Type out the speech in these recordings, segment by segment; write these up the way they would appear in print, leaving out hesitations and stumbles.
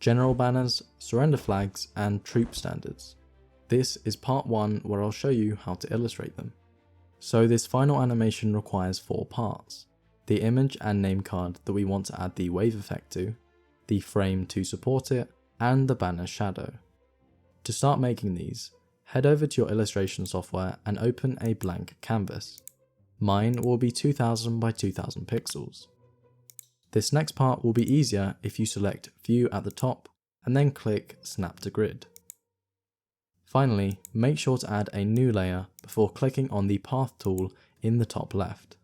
general banners, surrender flags, and troop standards. This is part 1 where I'll show you how to illustrate them. So this final animation requires 4 parts: the image and name card that we want to add the wave effect to, the frame to support it, and the banner shadow. To start making these, head over to your illustration software and open a blank canvas. Mine will be 2000 by 2000 pixels. This next part will be easier if you select View at the top and then click Snap to Grid. Finally, make sure to add a new layer before clicking on the Path tool in the top left.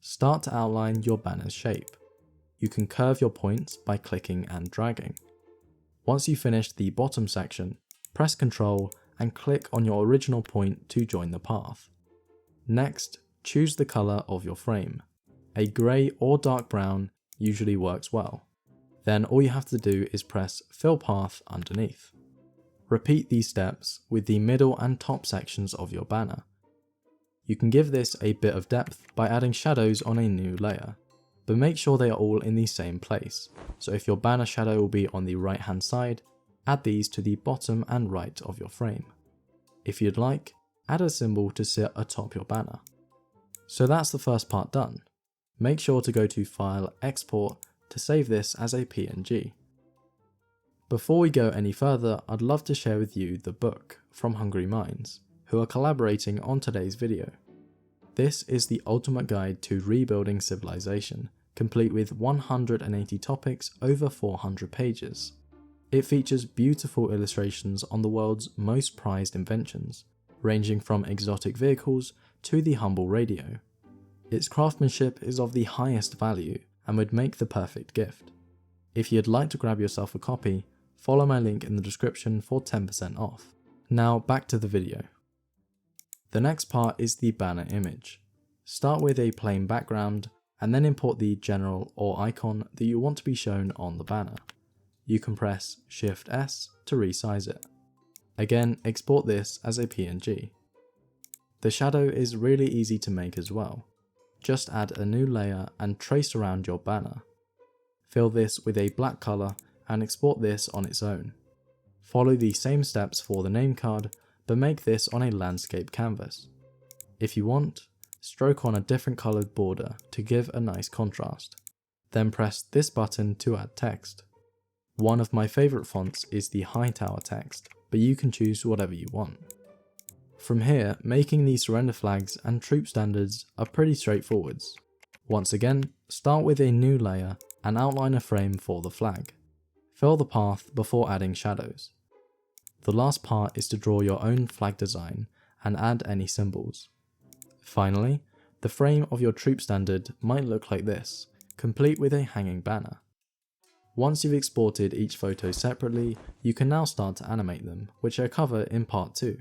Start to outline your banner's shape. You can curve your points by clicking and dragging. Once you finish the bottom section, press Ctrl and click on your original point to join the path. Next, choose the colour of your frame. A grey or dark brown usually works well. Then all you have to do is press Fill Path underneath. Repeat these steps with the middle and top sections of your banner. You can give this a bit of depth by adding shadows on a new layer, but make sure they are all in the same place. So if your banner shadow will be on the right hand side, add these to the bottom and right of your frame. If you'd like, add a symbol to sit atop your banner. So that's the first part done. Make sure to go to File, Export to save this as a PNG. Before we go any further, I'd love to share with you the book from Hungry Minds, who are collaborating on today's video. This is the ultimate guide to rebuilding civilization, complete with 180 topics over 400 pages. It features beautiful illustrations on the world's most prized inventions, ranging from exotic vehicles to the humble radio. Its craftsmanship is of the highest value and would make the perfect gift. If you'd like to grab yourself a copy, follow my link in the description for 10% off. Now back to the video. The next part is the banner image. Start with a plain background and then import the general or icon that you want to be shown on the banner. You can press Shift S to resize it. Again, export this as a PNG. The shadow is really easy to make as well. Just add a new layer and trace around your banner. Fill this with a black color and export this on its own. Follow the same steps for the name card, but make this on a landscape canvas. If you want, stroke on a different colored border to give a nice contrast. Then press this button to add text. One of my favorite fonts is the Hightower text, but you can choose whatever you want. From here, making these surrender flags and troop standards are pretty straightforward. Once again, start with a new layer and outline a frame for the flag. Fill the path before adding shadows. The last part is to draw your own flag design and add any symbols. Finally, the frame of your troop standard might look like this, complete with a hanging banner. Once you've exported each photo separately, you can now start to animate them, which I cover in part 2.